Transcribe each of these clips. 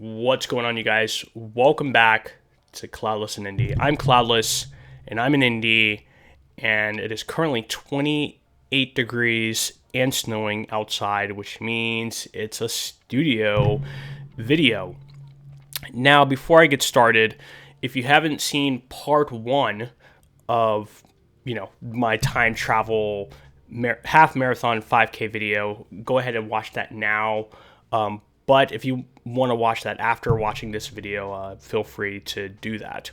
What's going on, you guys? Welcome back to Klaudless and Indy. I'm Klaudless, and I'm in Indy, and it is currently 28 degrees and snowing outside, which means it's a studio video. Now, before I get started, if you haven't seen part one of, my time travel half marathon 5K video, go ahead and watch that now. But if you want to watch that after watching this video, feel free to do that.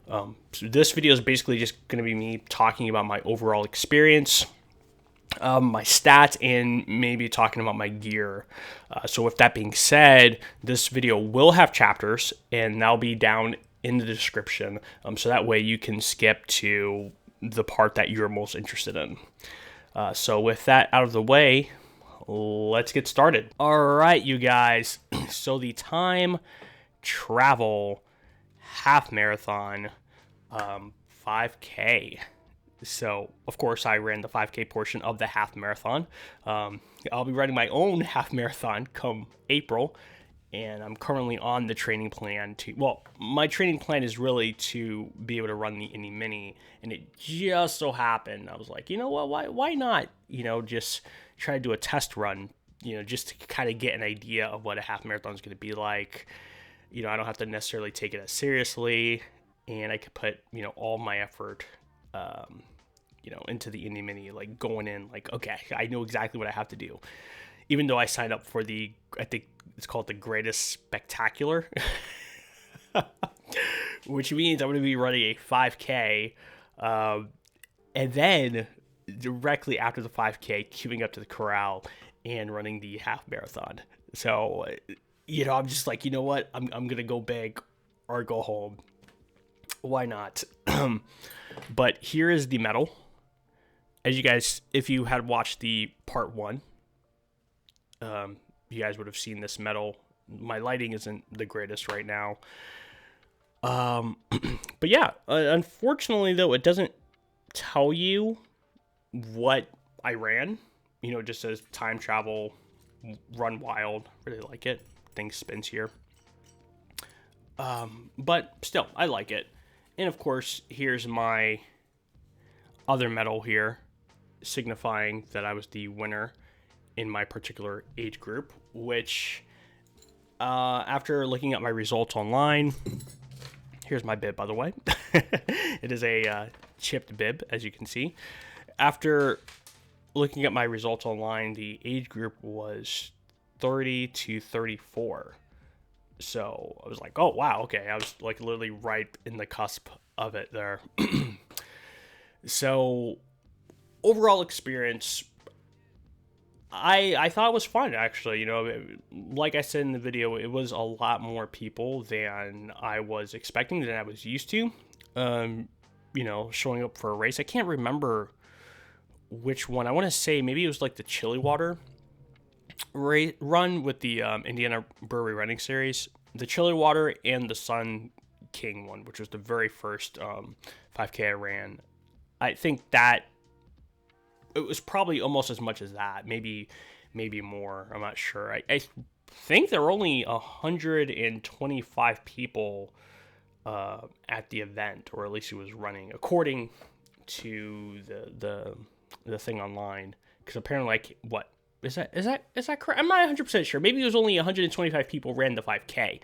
So this video is basically just going to be me talking about my overall experience, my stats, and maybe talking about my gear. So with that being said, this video will have chapters, and that'll be down in the description. So that way you can skip to the part that you're most interested in. So with that out of the way, let's get started. All right, you guys. So the time travel half marathon 5K. So, of course, I ran the 5K portion of the half marathon. I'll be running my own half marathon come April, and I'm currently on the training plan my training plan is really to be able to run the Indy Mini, and it just so happened, I was like, you know what, why not, just try to do a test run, just to kind of get an idea of what a half marathon is going to be like. I don't have to necessarily take it as seriously, and I could put, all my effort, into the Indy Mini, like going in, like, okay, I know exactly what I have to do. Even though I signed up for I think it's called the Greatest Spectacular, which means I'm going to be running a 5K, and then directly after the 5K, queuing up to the corral and running the half marathon. So, I'm just like, you know what? I'm going to go big or go home. Why not? But here is the medal. As you guys, if you had watched the part one, you guys would have seen this medal. My lighting isn't the greatest right now. But yeah, unfortunately though, it doesn't tell you what I ran. Just says time travel, run wild. Really like it. Thing spins here. But still, I like it. And of course, here's my other medal here, signifying that I was the winner in my particular age group, which, after looking at my results online, here's my bib, by the way. It is a chipped bib, as you can see. After looking at my results online, the age group was 30 to 34. So I was like, oh, wow, okay. I was like literally right in the cusp of it there. So overall experience, I thought it was fun, actually. Like I said in the video, it was a lot more people than I was expecting, than I was used to, showing up for a race. I can't remember which one. I want to say maybe it was like the Chili Water run with the Indiana Brewery Running Series, the Chili Water, and the Sun King one, which was the very first 5K I ran. I think that it was probably almost as much as that, maybe more. I'm not sure. I think there were only 125 people at the event, or at least it was running, according to the thing online. Because apparently, like, what is that correct? I'm not 100% sure. Maybe it was only 125 people ran the 5K,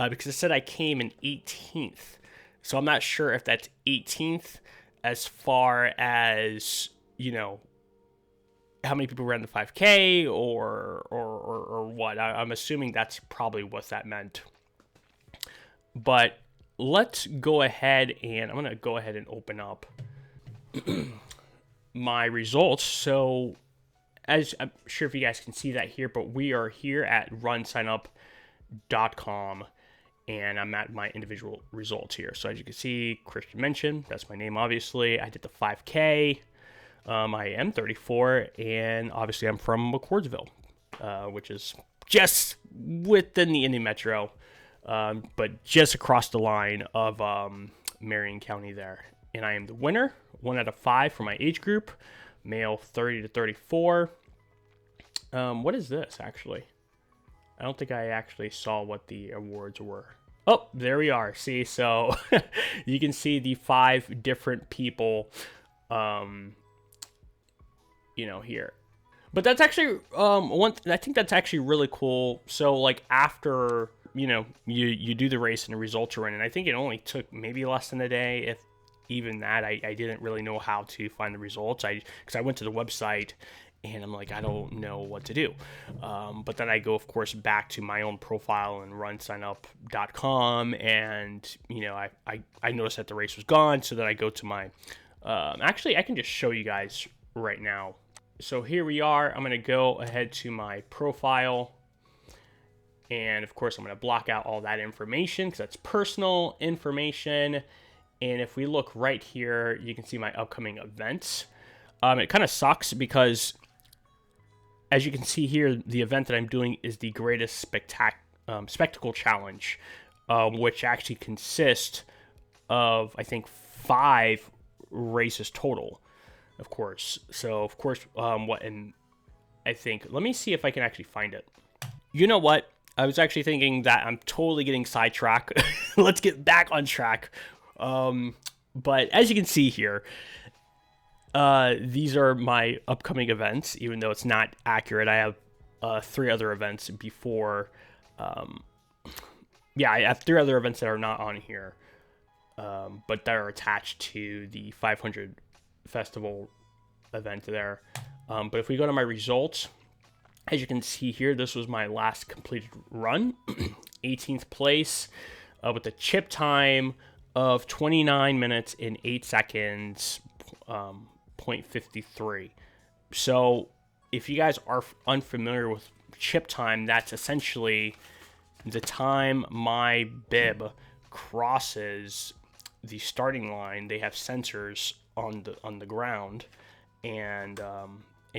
because it said I came in 18th. So I'm not sure if that's 18th as far as, how many people ran the 5K or what. I'm assuming that's probably what that meant. But let's go ahead, and I'm going to go ahead and open up my results. So, as I'm sure if you guys can see that here, but we are here at runsignup.com, and I'm at my individual results here. So as you can see, Christian mentioned, that's my name, obviously. I did the 5K. I am 34, and obviously I'm from McCordsville, which is just within the Indy Metro, but just across the line of Marion County there. And I am the winner, 1 out of 5 for my age group, male 30 to 34. What is this, actually? I don't think I actually saw what the awards were. Oh, there we are. See, so you can see the 5 different people, here. But that's actually I think that's actually really cool. So like after you do the race and the results are in, and I think it only took maybe less than a day, if even that. I didn't really know how to find the results. Because I went to the website and I'm like, I don't know what to do. But then I go, of course, back to my own profile and runsignup.com, and I noticed that the race was gone. So then I go to my actually I can just show you guys right now. So here we are. I'm going to go ahead to my profile. And of course, I'm going to block out all that information because that's personal information. And if we look right here, you can see my upcoming events. It kind of sucks because, as you can see here, the event that I'm doing is the Greatest Spectacle Challenge, which actually consists of, I think, 5 races total. Of course. So, of course, I think, let me see if I can actually find it. You know what? I was actually thinking that I'm totally getting sidetracked. Let's get back on track. But as you can see here, these are my upcoming events, even though it's not accurate. I have 3 other events before. I have 3 other events that are not on here, but that are attached to the 500 festival event there. But if we go to my results, as you can see here, this was my last completed run, 18th place, with a chip time of 29 minutes and 8 seconds, 0.53. So if you guys are unfamiliar with chip time, that's essentially the time my bib crosses the starting line. They have sensors on the ground, and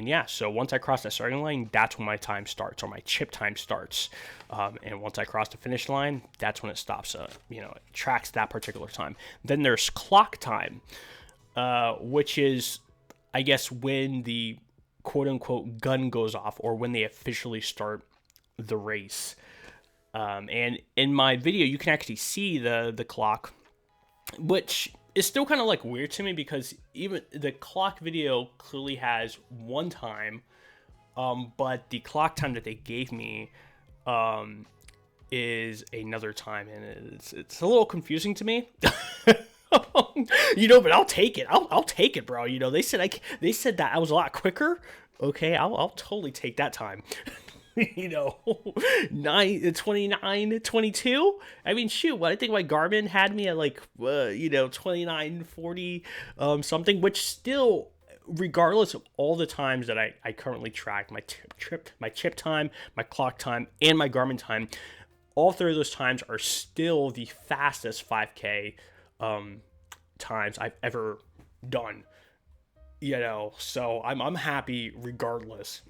yeah, so once I cross that starting line, that's when my time starts, or my chip time starts. And once I cross the finish line, that's when it stops. It tracks that particular time. Then there's clock time, which is, I guess, when the quote-unquote gun goes off, or when they officially start the race. And in my video, you can actually see the clock, which is still kind of like weird to me, because even the clock video clearly has one time, but the clock time that they gave me is another time, and it's a little confusing to me. But I'll take it. I'll take it, bro. They said that I was a lot quicker. Okay, I'll totally take that time. 29, 22. I mean, shoot, I think my Garmin had me at 29:40 something, which still, regardless of all the times that I currently track, my chip time, my clock time, and my Garmin time, all 3 of those times are still the fastest 5K times I've ever done. So I'm happy regardless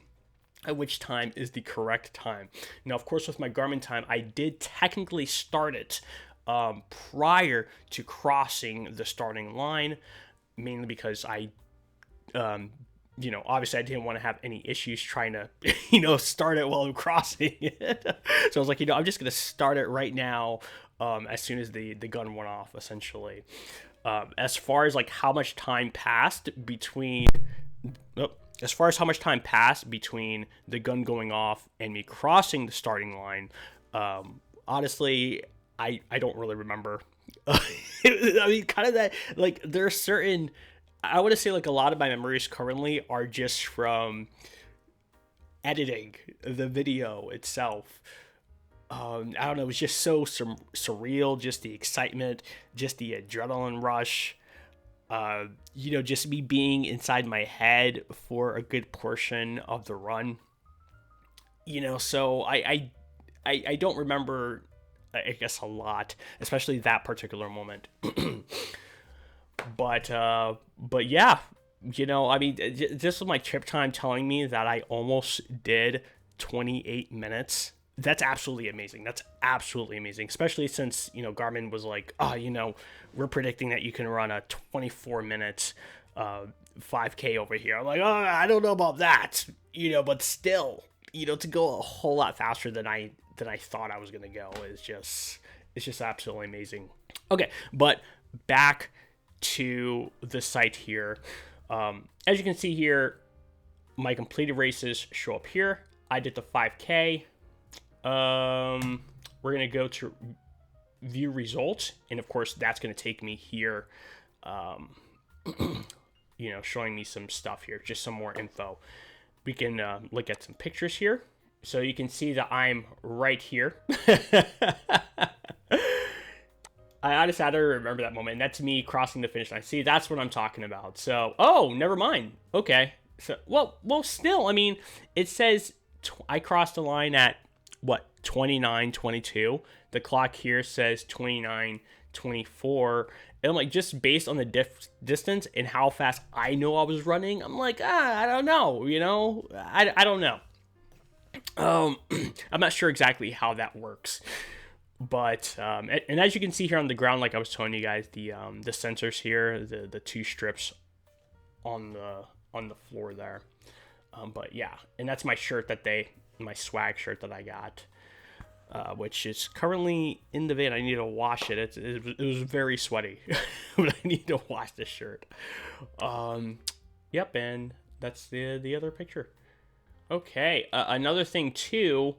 at which time is the correct time. Now, of course, with my Garmin time, I did technically start it prior to crossing the starting line, mainly because I, obviously I didn't want to have any issues trying to, start it while I'm crossing it. So I was like, I'm just going to start it right now as soon as the gun went off, essentially. As far as how much time passed between... As far as how much time passed between the gun going off and me crossing the starting line, honestly, I don't really remember. I mean, kind of that, there are certain, I want to say, a lot of my memories currently are just from editing the video itself. I don't know, it was just so surreal, just the excitement, just the adrenaline rush. Just me being inside my head for a good portion of the run. So I don't remember, I guess, a lot, especially that particular moment. But yeah, I mean, this was my trip time telling me that I almost did 28 minutes. That's absolutely amazing. Especially since, Garmin was like, we're predicting that you can run a 24 minutes 5K over here. I'm like, I don't know about that, but still, to go a whole lot faster than I than I thought I was going to go. It's just absolutely amazing. Okay, but back to the site here. As you can see here, my completed races show up here. I did the 5K. We're going to go to view results, and of course that's going to take me here, showing me some stuff here, just some more info. We can look at some pictures here, so you can see that I'm right here. I honestly, I don't remember that moment. That's me crossing the finish line. See, that's what I'm talking about. So, oh, never mind. Okay. So, well, still, I mean, it says I crossed the line at what, 29:22. The clock here says 29:24. And I'm like, just based on the distance and how fast I know I was running, I'm like, I don't know, I don't know. I'm not sure exactly how that works. But and as you can see here on the ground, like I was telling you guys, the sensors here, the two strips on the floor there. But yeah, and that's my shirt my swag shirt that I got, which is currently in the van. I need to wash it. It was very sweaty, but I need to wash this shirt. Yep, and that's the other picture. Okay, another thing too,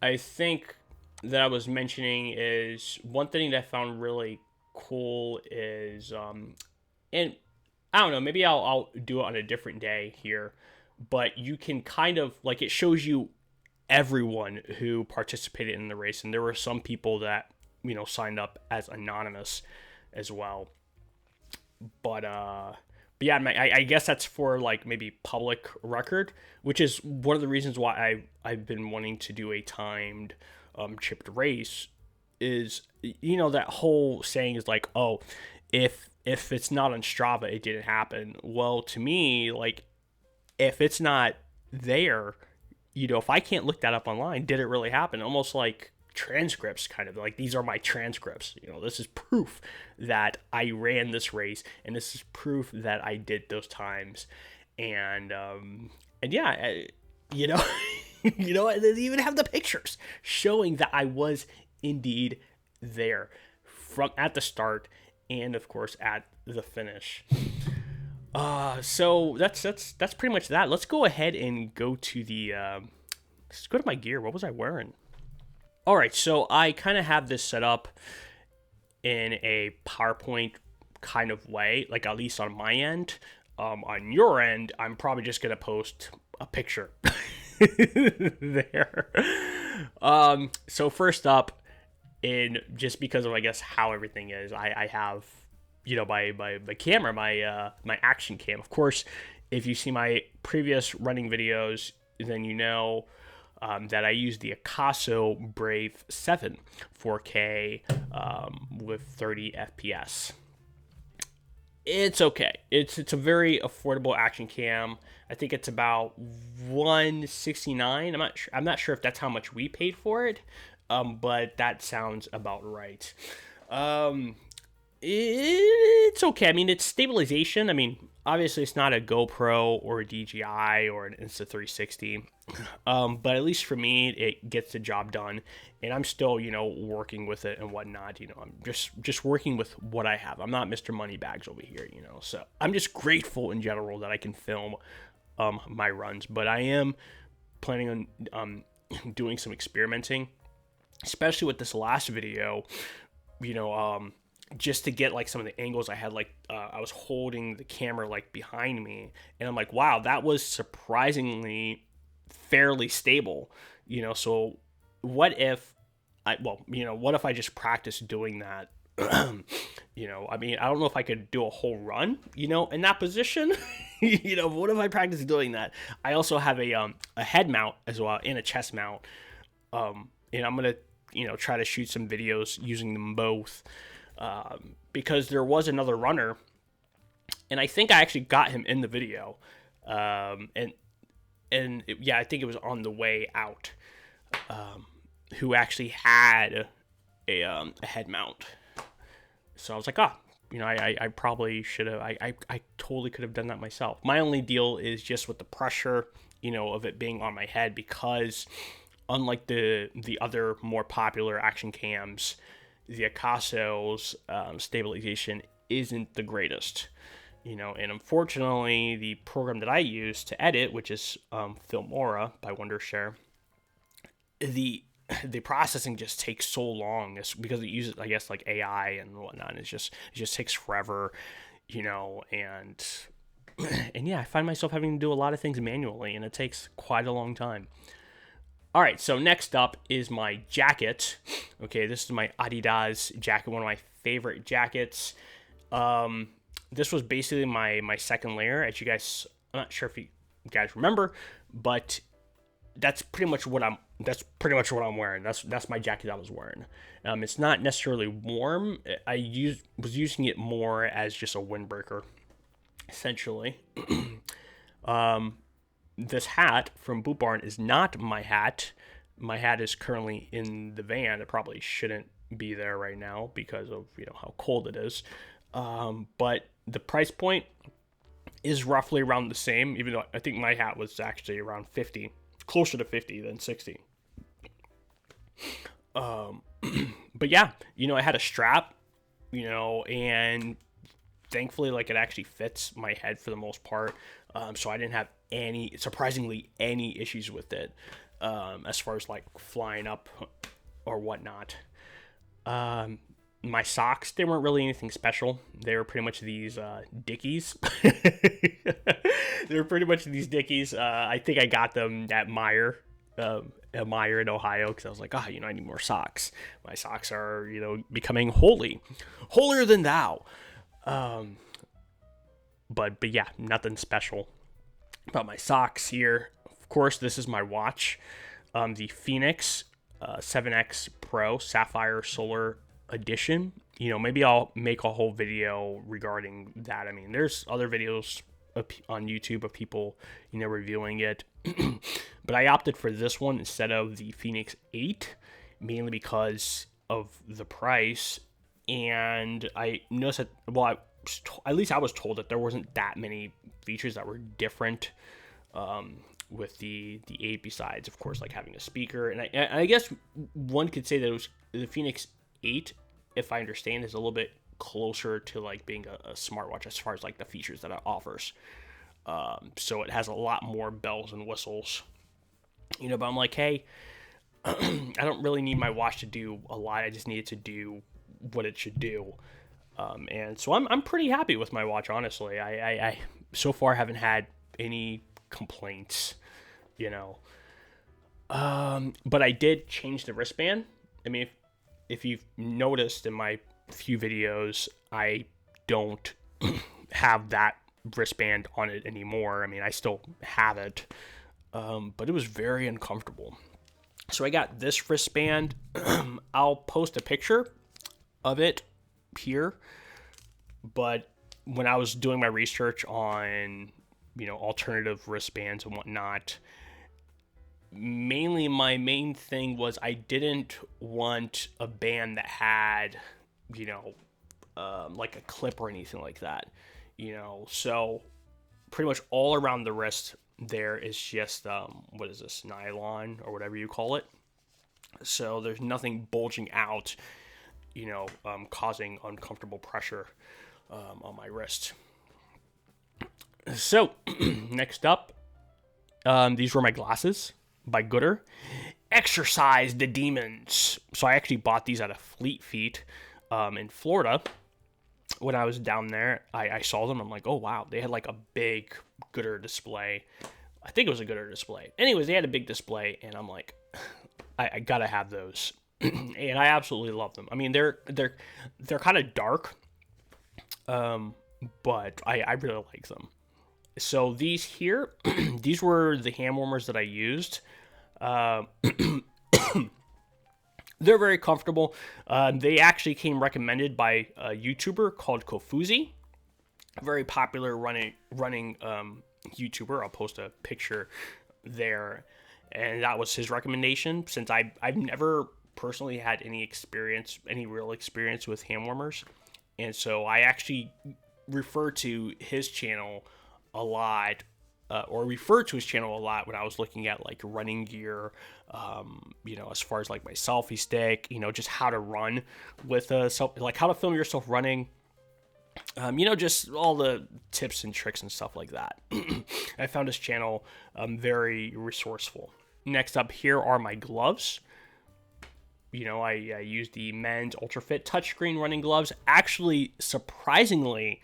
I think that I was mentioning is one thing that I found really cool is, and I don't know, maybe I'll do it on a different day here, but you can kind of, like, it shows you everyone who participated in the race, and there were some people that, signed up as anonymous as well. But yeah, I guess that's for, like, maybe public record, which is one of the reasons why I've been wanting to do a timed chipped race. Is, that whole saying is like, oh, if it's not on Strava, it didn't happen. Well, to me, like, if it's not there, if I can't look that up online, did it really happen? Almost like transcripts, kind of like, these are my transcripts. This is proof that I ran this race, and this is proof that I did those times. And yeah, they even have the pictures showing that I was indeed there from at the start and of course at the finish. So that's pretty much that. Let's go ahead and go to let's go to my gear. What was I wearing? All right, so I kind of have this set up in a PowerPoint kind of way, like at least on my end. On your end, I'm probably just gonna post a picture there. So first up, and just because of, I guess, how everything is, I have, my camera, my action cam. Of course, if you see my previous running videos, then that I use the Akaso Brave 7 4K with 30 FPS. It's okay. It's a very affordable action cam. I think it's about $169. I'm not sure if that's how much we paid for it, but that sounds about right. It's okay. I mean, it's stabilization. I mean, obviously it's not a GoPro or a DJI or an Insta360, but at least for me, it gets the job done, and I'm still, working with it and whatnot. I'm just working with what I have. I'm not Mr. Moneybags over here, so I'm just grateful in general that I can film my runs, but I am planning on doing some experimenting, especially with this last video, just to get like some of the angles I had, like I was holding the camera like behind me, and I'm like, wow, that was surprisingly fairly stable, so what if what if I just practice doing that? I mean, I don't know if I could do a whole run, in that position. What if I practice doing that? I also have a head mount as well and a chest mount, and I'm gonna try to shoot some videos using them both. Because there was another runner, and I think I actually got him in the video, I think it was on the way out, who actually had a head mount. So I was like, I probably should have. I totally could have done that myself. My only deal is just with the pressure, of it being on my head, because unlike the other more popular action cams, the Acaso's stabilization isn't the greatest. And unfortunately, the program that I use to edit, which is Filmora by Wondershare, the processing just takes so long. It's because it uses, I guess, like AI and whatnot. And it just takes forever, and yeah, I find myself having to do a lot of things manually, and it takes quite a long time. All right, so next up is my jacket. Okay, this is my Adidas jacket, one of my favorite jackets. This was basically my second layer, as you guys, I'm not sure if you guys remember, but that's pretty much what I'm wearing. That's my jacket I was wearing. It's not necessarily warm. I was using it more as just a windbreaker, essentially. This hat from Boot Barn is not my hat. My hat is currently in the van. It probably shouldn't be there right now because of how cold it is. But the price point is roughly around the same, even though I think my hat was actually around 50, closer to 50 than 60. But yeah, I had a strap, and thankfully, like, it actually fits my head for the most part. So I didn't have surprisingly any issues with it, as far as like flying up or whatnot. My socks, they weren't really anything special. They were pretty much these Dickies. They were pretty much these Dickies. I think I got them at Meijer in Ohio, because I was like, I need more socks. My socks are, becoming holier than thou. But yeah, nothing special about my socks here. Of course, this is my watch, the Phoenix 7X Pro Sapphire Solar Edition. Maybe I'll make a whole video regarding that. I mean, there's other videos on YouTube of people, reviewing it. But I opted for this one instead of the Phoenix 8, mainly because of the price. And I noticed that, at least I was told that there wasn't that many features that were different with the 8, besides, of course, like having a speaker. And I guess one could say that it was the Phoenix 8, if I understand, is a little bit closer to like being a smartwatch as far as like the features that it offers. So it has a lot more bells and whistles, but I'm like, hey, I don't really need my watch to do a lot. I just need it to do what it should do. And so I'm pretty happy with my watch, honestly. I so far haven't had any complaints, but I did change the wristband. I mean, if you've noticed in my few videos, I don't have that wristband on it anymore. I mean, I still have it, but it was very uncomfortable. So I got this wristband. I'll post a picture of it here, but when I was doing my research on alternative wristbands and whatnot, mainly my main thing was I didn't want a band that had like a clip or anything like that, so pretty much all around the wrist there is just what is this, nylon or whatever you call it, so there's nothing bulging out, causing uncomfortable pressure on my wrist. So next up, these were my glasses by Gooder. Exercise the Demons. So I actually bought these at a Fleet Feet in Florida. When I was down there, I saw them. I'm like, oh wow, they had like a big Gooder display. I think it was a Gooder display. Anyways, they had a big display, and I'm like, I gotta have those. And I absolutely love them. I mean, they're kind of dark, but I really like them. So these here, these were the hand warmers that I used. They're very comfortable. They actually came recommended by a YouTuber called Kofuzi, a very popular running YouTuber. I'll post a picture there, and that was his recommendation. Since I've never personally had any real experience with hand warmers, and so I actually refer to his channel a lot or referred to his channel a lot when I was looking at like running gear, as far as like my selfie stick, just how to run with like how to film yourself running, just all the tips and tricks and stuff like that. I found his channel very resourceful. Next up here are my gloves. I use the men's Ultra Fit touchscreen running gloves. Actually, surprisingly,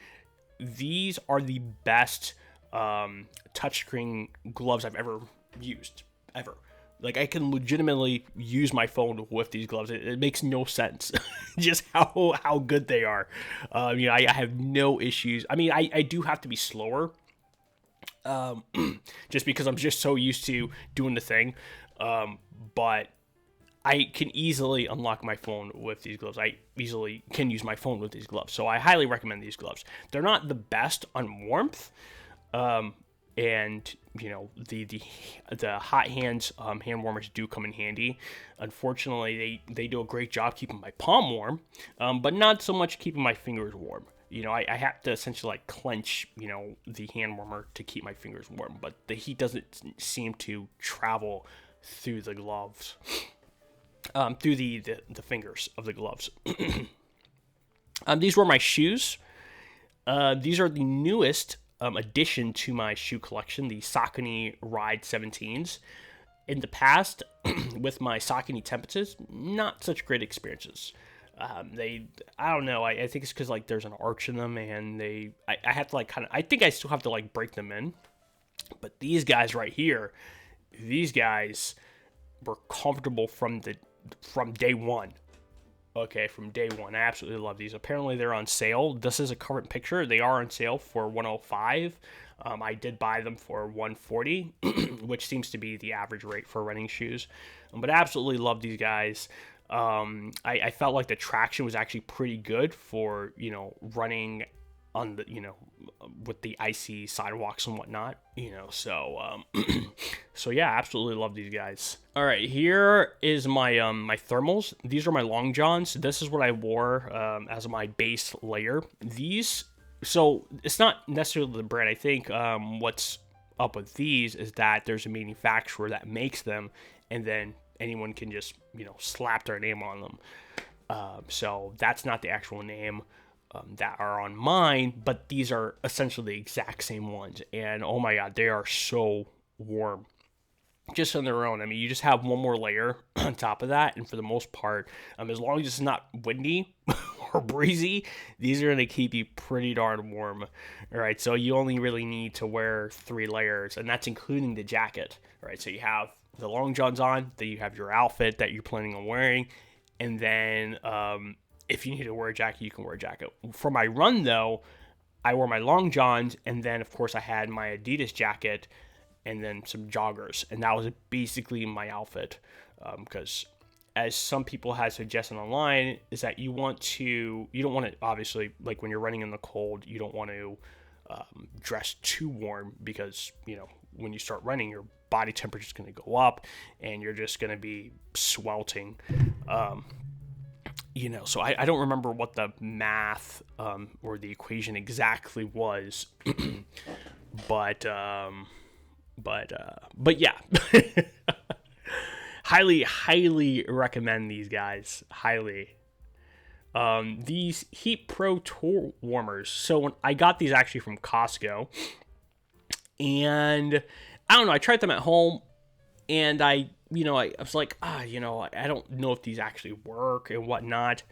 these are the best touchscreen gloves I've ever used, ever. Like, I can legitimately use my phone with these gloves. It makes no sense just how good they are. I have no issues. I mean, I do have to be slower, just because I'm just so used to doing the thing. But I can easily unlock my phone with these gloves. I easily can use my phone with these gloves. So I highly recommend these gloves. They're not the best on warmth. And the hot hands hand warmers do come in handy. Unfortunately, they do a great job keeping my palm warm, but not so much keeping my fingers warm. I have to essentially like clench, the hand warmer to keep my fingers warm, but the heat doesn't seem to travel through the gloves, through the fingers of the gloves. These were my shoes. These are the newest addition to my shoe collection, the Saucony Ride 17s. In the past, with my Saucony Tempests, not such great experiences. I don't know. I think it's because like there's an arch in them, and I have to like I think I still have to like break them in. But these guys right here, these guys were comfortable from day one. Okay, from day one. I absolutely love these. Apparently they're on sale. This is a current picture. They are on sale for $105. I did buy them for $140, which seems to be the average rate for running shoes. But I absolutely love these guys. I felt like the traction was actually pretty good for, running on the, with the icy sidewalks and whatnot, so, so yeah, absolutely love these guys. All right, here is my, my thermals. These are my long johns. This is what I wore, as my base layer. So it's not necessarily the brand. I think, what's up with these is that there's a manufacturer that makes them, and then anyone can just, slap their name on them. So that's not the actual name that are on mine, but these are essentially the exact same ones. And oh my God, they are so warm just on their own. I mean, you just have one more layer on top of that. And for the most part, as long as it's not windy or breezy, these are going to keep you pretty darn warm. All right. So you only really need to wear 3 layers, and that's including the jacket. All right. So you have the long johns on, then you have your outfit that you're planning on wearing. And then, if you need to wear a jacket, you can wear a jacket. For my run, though, I wore my long johns, and then, of course, I had my Adidas jacket and then some joggers. And that was basically my outfit, because as some people have suggested online, is that you don't want to, obviously, like when you're running in the cold, you don't want to dress too warm, because, when you start running, your body temperature is going to go up, and you're just going to be sweltering. So I don't remember what the math or the equation exactly was, but yeah, highly recommend these guys. Highly. These Heat Pro Tour Warmers. So when I got these actually from Costco, and I don't know, I tried them at home, and I was like, I don't know if these actually work and whatnot.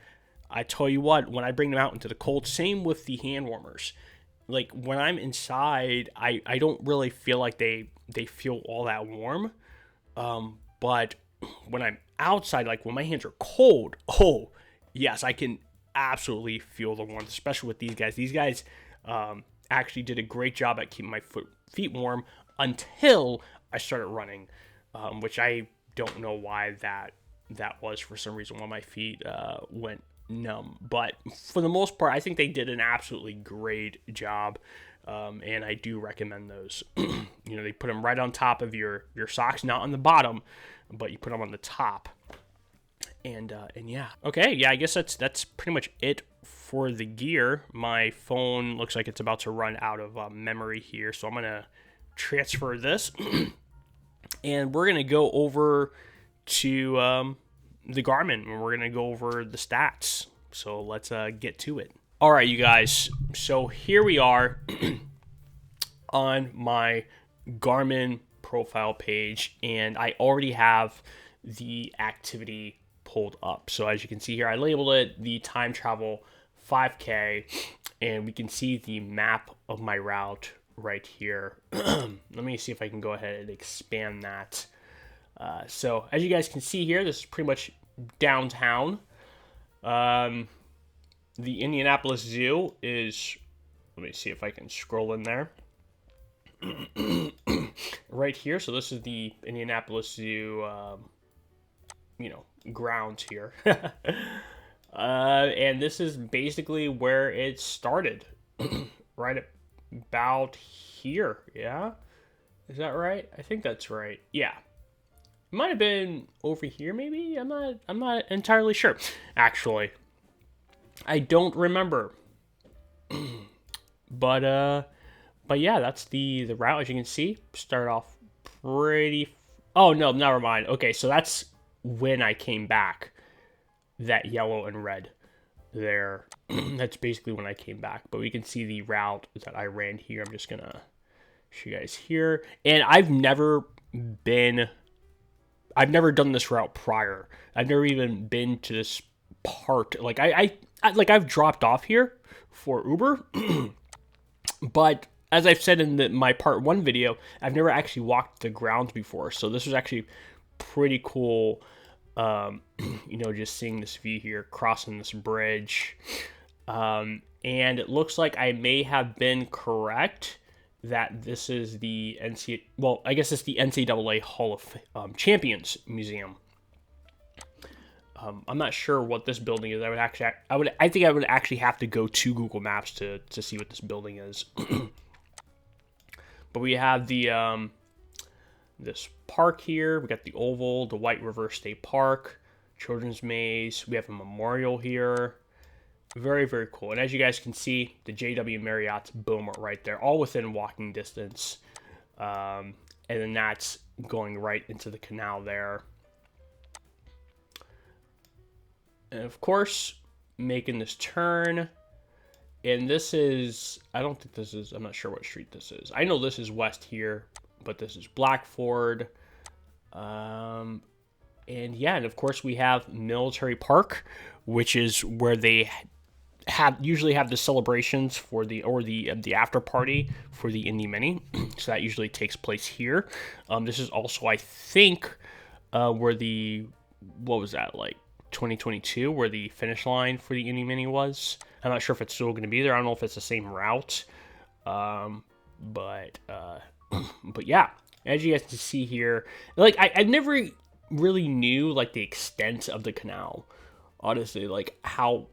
I tell you what, when I bring them out into the cold, same with the hand warmers. Like when I'm inside, I don't really feel like they feel all that warm. But when I'm outside, like when my hands are cold, oh yes, I can absolutely feel the warmth, especially with these guys. These guys actually did a great job at keeping my feet warm until I started running. Which I don't know why that was. For some reason, why my feet went numb. But for the most part, I think they did an absolutely great job, and I do recommend those. They put them right on top of your socks, not on the bottom, but you put them on the top. And yeah, okay, yeah, I guess that's pretty much it for the gear. My phone looks like it's about to run out of memory here, so I'm gonna transfer this, and we're gonna go over to the Garmin, and we're gonna go over the stats. So let's get to it. All right, you guys. So here we are on my Garmin profile page, and I already have the activity pulled up. So as you can see here, I labeled it the time travel 5K, and we can see the map of my route right here. Let me see if I can go ahead and expand that. So as you guys can see here, this is pretty much downtown. The Indianapolis Zoo is, let me see if I can scroll in there. Right here. So this is the Indianapolis Zoo, grounds here. And this is basically where it started. Right about here. Yeah? Is that right? I think that's right. Yeah. It might have been over here, maybe? I'm not entirely sure. Actually, I don't remember. But yeah, that's the route. As you can see, start off pretty. Oh no, never mind. Okay, so that's when I came back. That yellow and red there. That's basically when I came back. But we can see the route that I ran here. I'm just gonna show you guys here. And I've never done this route prior. I've never even been to this part. Like I've dropped off here for Uber, but as I've said in my part 1 video, I've never actually walked the grounds before. So this was actually pretty cool. Just seeing this view here, crossing this bridge. And it looks like I may have been correct that this is the I guess it's the NCAA Hall of Champions Museum. I'm not sure what this building is. I think I would actually have to go to Google Maps to see what this building is. But we have the this park here. We got the Oval, the White River State Park, Children's Maze. We have a memorial here. Very, very cool. And as you guys can see, the JW Marriott's boom right there, all within walking distance. And then that's going right into the canal there. And of course, making this turn. And this is, I'm not sure what street this is. I know this is west here, but this is Blackford. And yeah, and of course we have Military Park, which is where they usually have the celebrations for the after party for the Indy Mini. So that usually takes place here. This is also, I think, where what was that, like 2022, where the finish line for the Indy Mini was. I'm not sure if it's still going to be there. I don't know if it's the same route. But yeah, as you guys can see here, like I never really knew like the extent of the canal. Honestly, like how,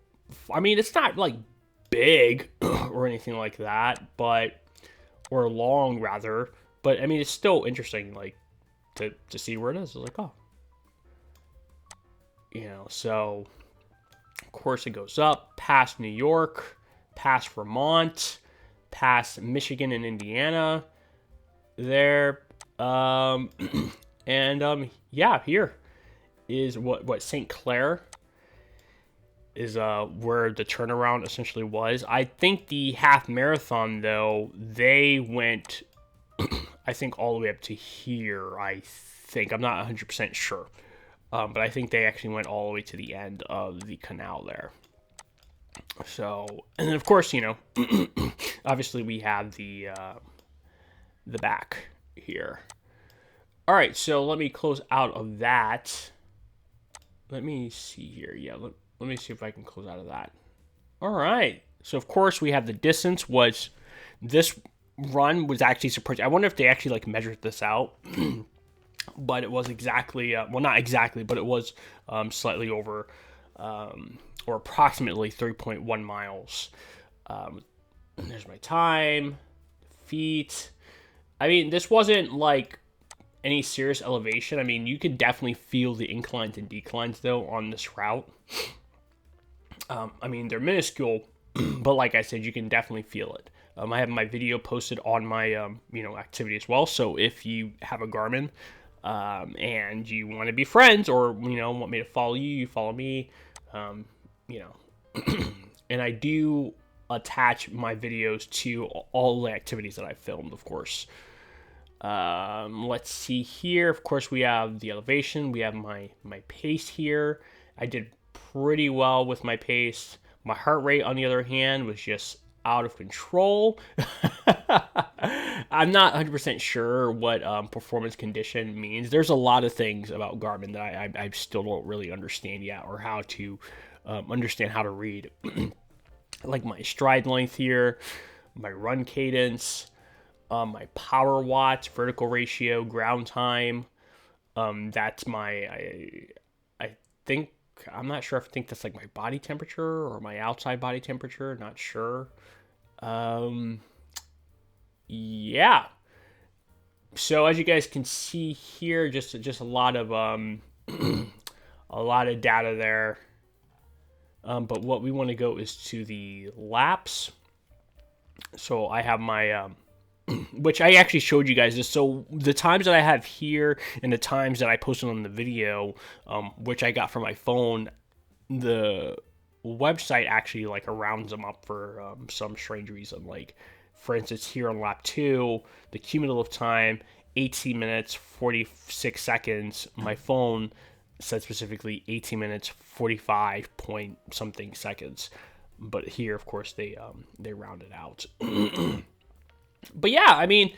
I mean, it's not like big or anything like that, or long rather, but I mean, it's still interesting, like to see where it is. It's like, oh, so of course it goes up past New York, past Vermont, past Michigan and Indiana there. Yeah, here is what St. Clair is where the turnaround essentially was. I think the half marathon, though, they went, I think, all the way up to here, I think. I'm not 100% sure. But I think they actually went all the way to the end of the canal there. So, and then of course, obviously we have the back here. All right, so let me close out of that. Let me see here. Yeah, let me see if I can close out of that. All right. So, of course, we have the distance. This run was actually surprising. I wonder if they actually, like, measured this out. But it was exactly, well, not exactly, but it was slightly over, or approximately 3.1 miles. And there's my time, feet. I mean, this wasn't, like, any serious elevation. I mean, you could definitely feel the inclines and declines, though, on this route. I mean, they're minuscule, but like I said, you can definitely feel it. I have my video posted on my activity as well. So if you have a Garmin and you want to be friends, or want me to follow you, you follow me. You know, and I do attach my videos to all the activities that I filmed, of course. Let's see here. Of course, we have the elevation. We have my pace here. I did pretty well with my pace. My heart rate, on the other hand, was just out of control. I'm not 100% sure what performance condition means. There's a lot of things about Garmin that I still don't really understand yet, or how to understand how to read. Like my stride length here, my run cadence, my power watts, vertical ratio, ground time. That's I think, I'm not sure if I think that's like my body temperature or my outside body temperature. Not sure. Yeah. So as you guys can see here, just a lot of a lot of data there. But what we want to go is to the laps. So I have my which I actually showed you guys this. So the times that I have here and the times that I posted on the video, which I got from my phone, the website actually like rounds them up for some strange reason. Like, for instance, here on lap 2, the cumulative time 18 minutes 46 seconds. My phone said specifically 18 minutes 45 point something seconds, but here, of course, they round it out. But yeah, I mean,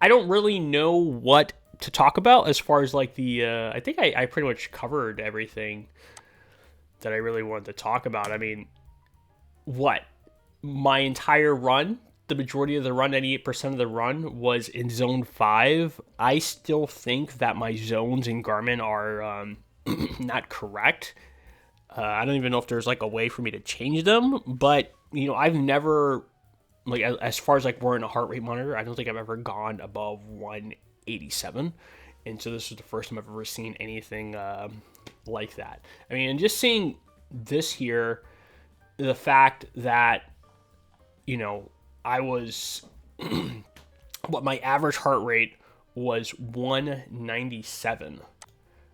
I don't really know what to talk about as far as like the. I think I pretty much covered everything that I really wanted to talk about. I mean, my entire run, the majority of the run, 98% of the run was in zone 5. I still think that my zones in Garmin are not correct. I don't even know if there's like a way for me to change them, but I've never, like, as far as like wearing a heart rate monitor, I don't think I've ever gone above 187. And so this is the first time I've ever seen anything like that. I mean, and just seeing this here, the fact that, I was, my average heart rate was 197.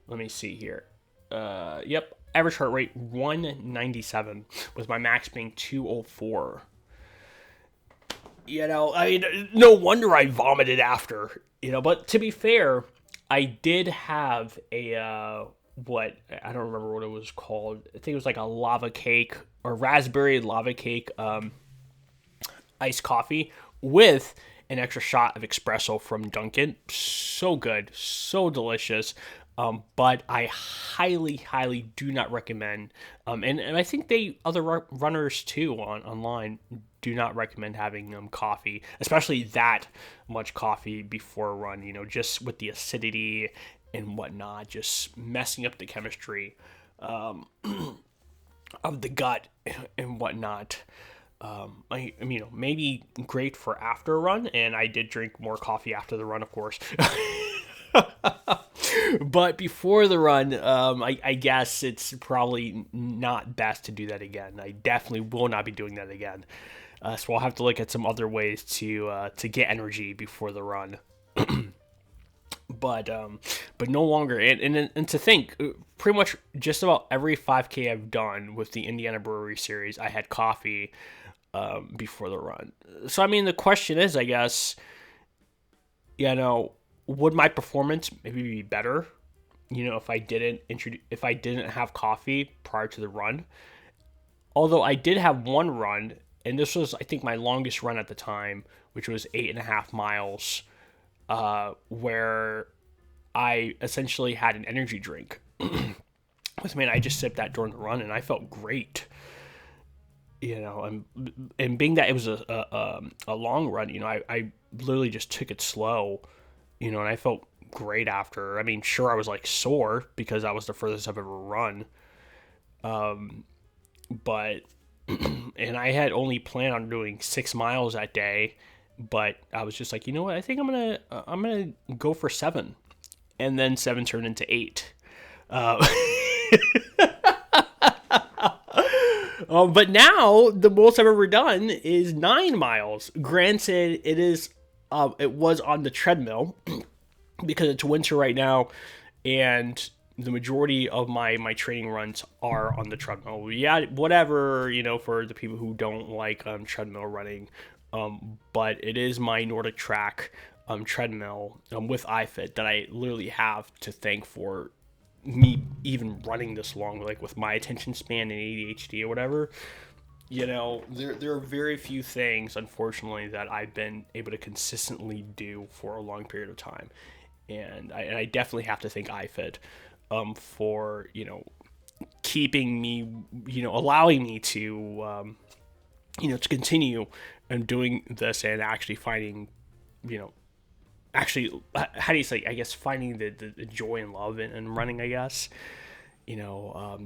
Let me see here. Yep, average heart rate 197, with my max being 204. I mean, no wonder I vomited after, but to be fair, I did have a, I don't remember what it was called. I think it was like a lava cake or raspberry lava cake, iced coffee with an extra shot of espresso from Dunkin'. So good, so delicious. But I highly, highly do not recommend. And I think other runners too online do not recommend having coffee, especially that much coffee before a run. Just with the acidity and whatnot, just messing up the chemistry of the gut and whatnot. Maybe great for after a run, and I did drink more coffee after the run, of course. But before the run, I guess it's probably not best to do that again. I definitely will not be doing that again. So I'll have to look at some other ways to get energy before the run. But no longer. And to think, pretty much just about every 5K I've done with the Indiana Brewery Series, I had coffee before the run. So I mean, the question is, I guess, would my performance maybe be better, if I didn't have coffee prior to the run? Although I did have one run, and this was, I think, my longest run at the time, which was 8.5 miles, where I essentially had an energy drink. I just sipped that during the run, and I felt great. And being that it was a long run, I literally just took it slow, and I felt great after. I mean, sure, I was like sore because that was the furthest I've ever run. But, and I had only planned on doing 6 miles that day, but I was just like, what? I think I'm gonna go for 7, and then 7 turned into 8. But now the most I've ever done is 9 miles. Granted, it was on the treadmill because it's winter right now, and the majority of my training runs are on the treadmill. Yeah, whatever, for the people who don't like treadmill running. But it is my Nordic Track treadmill with iFit that I literally have to thank for me even running this long, like with my attention span and ADHD or whatever. There are very few things, unfortunately, that I've been able to consistently do for a long period of time. And I definitely have to thank iFit for, keeping me, allowing me to, to continue and doing this and actually finding, how do you say, I guess, finding the joy and love in running, I guess.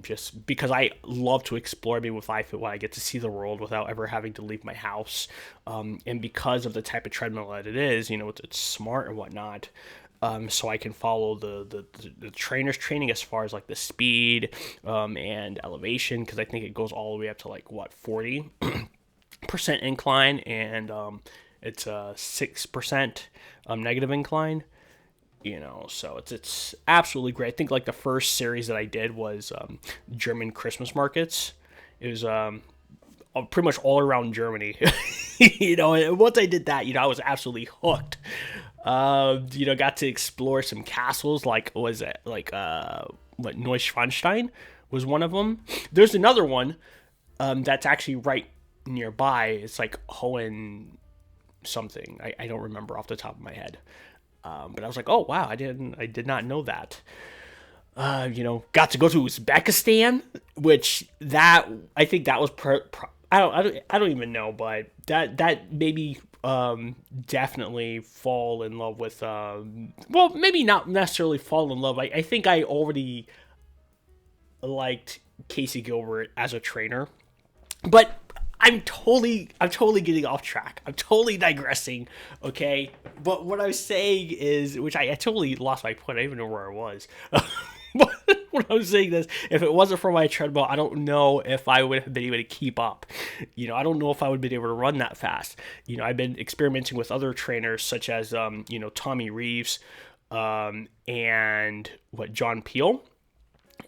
Just because I love to explore. Maybe with iFit, I get to see the world without ever having to leave my house. And because of the type of treadmill that it is, it's smart and whatnot. So I can follow the trainer's training as far as like the speed and elevation, because I think it goes all the way up to 40% incline, and it's a 6% negative incline. So it's absolutely great. I think the first series that I did was German Christmas markets. It was pretty much all around Germany. And once I did that, I was absolutely hooked. Got to explore some castles, Neuschwanstein was one of them. There's another one that's actually right nearby. It's Hohen something. I don't remember off the top of my head. But I was like, oh wow, I did not know that. Got to go to Uzbekistan, which I think that was I don't even know, but that maybe definitely fall in love with well, maybe not necessarily fall in love. I think I already liked Casey Gilbert as a trainer, but I'm totally getting off track. I'm totally digressing, okay? But what I was saying is, which I totally lost my point. I don't even know where I was. But what I was saying is, if it wasn't for my treadmill, I don't know if I would have been able to keep up. I don't know if I would have been able to run that fast. I've been experimenting with other trainers such as, Tommy Reeves, and John Peel.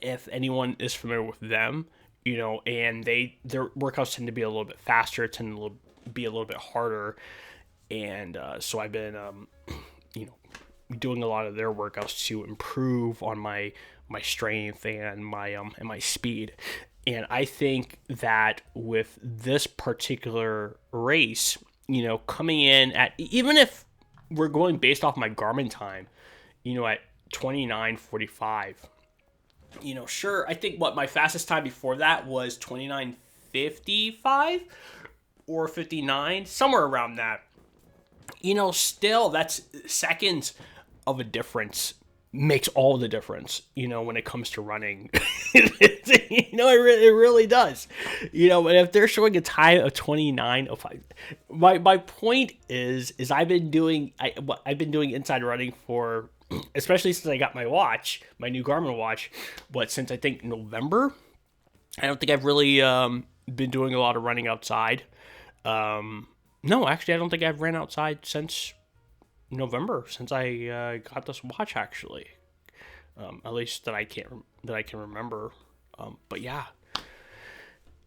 If anyone is familiar with them, and their workouts tend to be a little bit faster, tend to be a little bit harder, and so I've been, doing a lot of their workouts to improve on my strength and my speed. And I think that with this particular race, coming in at, even if we're going based off my Garmin time, at 29:45. Sure, I think my fastest time before that was 29:55 or 59, somewhere around that. Still, that's seconds of a difference, makes all the difference, when it comes to running. It really does. And if they're showing a time of 29:05, my point is I've been doing inside running for, especially since I got my watch, my new Garmin watch, since I think November. I don't think I've really been doing a lot of running outside. No, actually, I don't think I've ran outside since November, since I got this watch, actually. At least that I can remember. But yeah,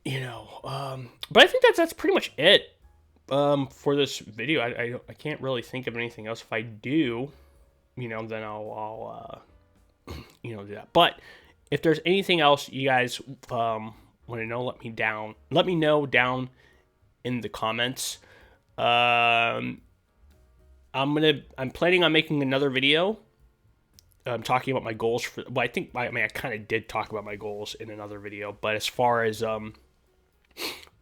but I think that's pretty much it for this video. I can't really think of anything else. If I do, then I'll do that. But if there's anything else you guys want to know, let me know down in the comments. I'm planning on making another video. Talking about my goals for. Well, I kind of did talk about my goals in another video. But as far as all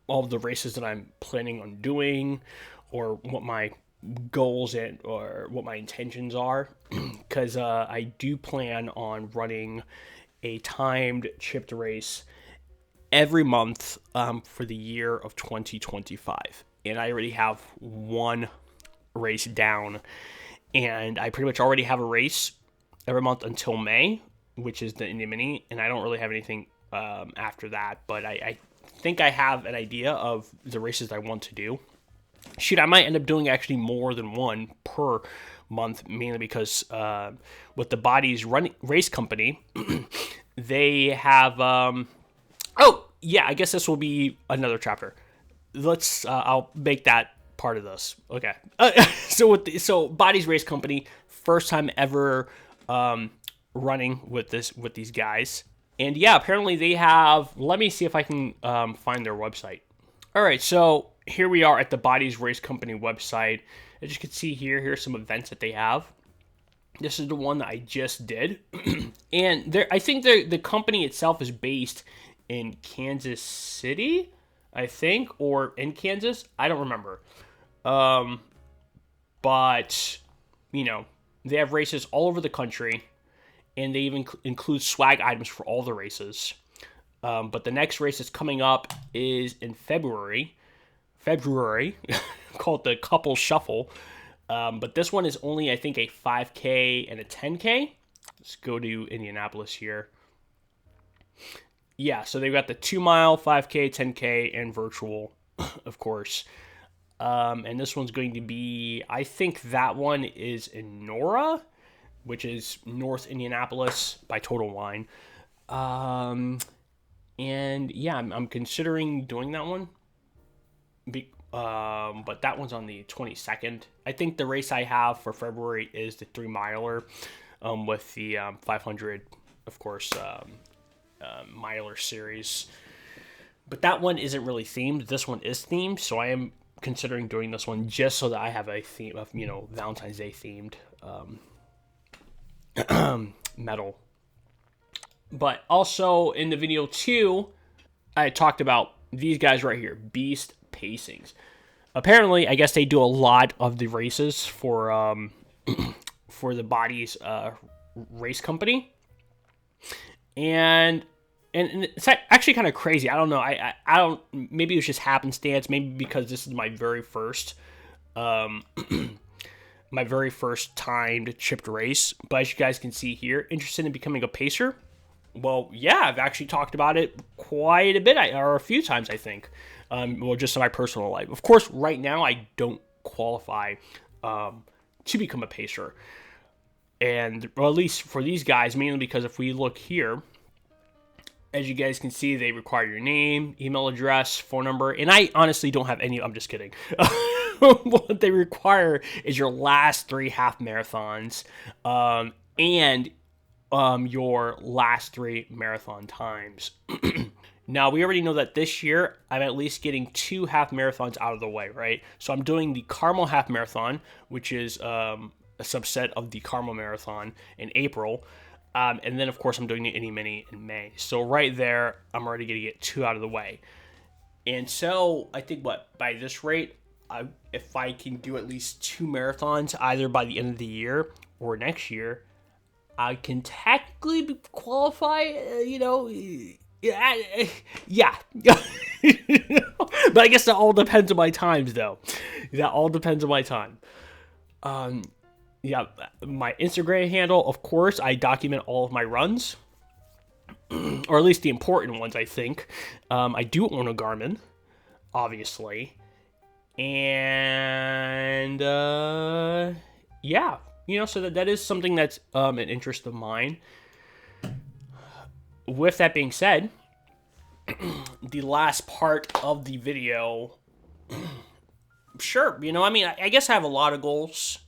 of the races that I'm planning on doing, or what my goals or what my intentions are, because I do plan on running a timed chipped race every month for the year of 2025, and I already have one race down, and I pretty much already have a race every month until May, which is the Indy Mini, and I don't really have anything after that, but I think I have an idea of the races I want to do. Shoot, I might end up doing actually more than one per month, mainly because with the Bodies Race Company, they have. Oh, yeah, I guess this will be another chapter. I'll make that part of this. Okay. So Bodies Race Company, first time ever running with these guys. And yeah, apparently they have, let me see if I can find their website. All right, so here we are at the Bodies Race Company website. As you can see here, here's some events that they have. This is the one that I just did. And I think the company itself is based in Kansas City, I think, or in Kansas. I don't remember. But, you know, they have races all over the country, and they even include swag items for all the races. But the next race that's coming up is in February, called the Couple Shuffle. But this one is only, I think, a 5K and a 10K. Let's go to Indianapolis here. Yeah, so they've got the 2-mile, 5K, 10K, and virtual, of course. And this one's going to be, I think that one is in Nora, which is North Indianapolis by Total Wine. And yeah, I'm considering doing that one. But that one's on the 22nd. I think the race I have for February is the 3-miler, with the 500, of course, miler series. But that one isn't really themed. This one is themed, so I am considering doing this one just so that I have a theme of, Valentine's Day themed medal. But also in the video 2, I talked about these guys right here, BeastPacings. Apparently, I guess they do a lot of the races for for the Bodies Race Company, and it's actually kind of crazy. I don't know. I don't. Maybe it was just happenstance. Maybe because this is my very first timed chipped race. But as you guys can see here, interested in becoming a pacer? Well, yeah, I've actually talked about it quite a bit, or a few times, I think. Well, just in my personal life. Of course, right now, I don't qualify to become a pacer. And, or at least for these guys, mainly because if we look here, as you guys can see, they require your name, email address, phone number. And I honestly don't have any, I'm just kidding. What they require is your last 3 half marathons and your last 3 marathon times. Now, we already know that this year, I'm at least getting 2 half marathons out of the way, right? So I'm doing the Carmel Half Marathon, which is a subset of the Carmel Marathon in April. And then, of course, I'm doing the Indy Mini in May. So right there, I'm already going to get 2 out of the way. And so I think, by this rate, if I can do at least 2 marathons, either by the end of the year or next year, I can technically qualify, yeah. But I guess that all depends on my times, though. That all depends on my time. Yeah, my Instagram handle, of course, I document all of my runs. Or at least the important ones, I think. I do own a Garmin, obviously. And, yeah. So that is something that's an interest of mine. With that being said, the last part of the video, sure, I guess I have a lot of goals,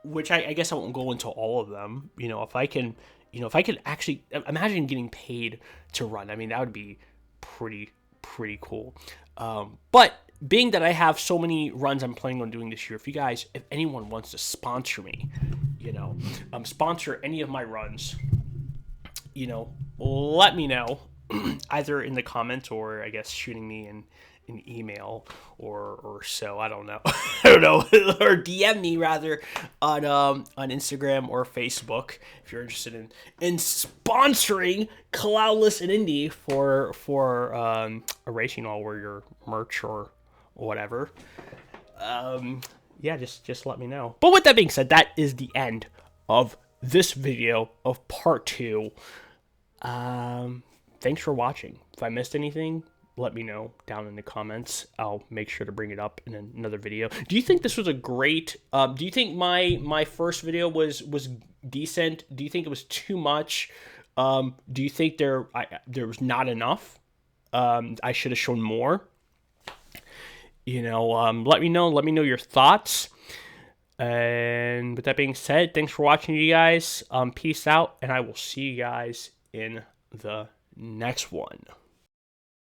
which I guess I won't go into all of them. If I could actually imagine getting paid to run, that would be pretty cool. But being that I have so many runs I'm planning on doing this year, if anyone wants to sponsor me, sponsor any of my runs, let me know, either in the comments or I guess shooting me an email or so. I don't know. Or DM me rather on Instagram or Facebook if you're interested in sponsoring Klaudless and Indy for a racing. I'll wear your merch or whatever. Yeah, just let me know. But with that being said, that is the end of this video of part 2. thanks for watching. If I missed anything, let me know down in the comments. I'll make sure to bring it up in another video. Do you think this was a great, do you think my first video was decent? Do you think it was too much? Do you think there was not enough? I should have shown more. Let me know your thoughts. And with that being said, thanks for watching, you guys. Peace out, and I will see you guys in the next one.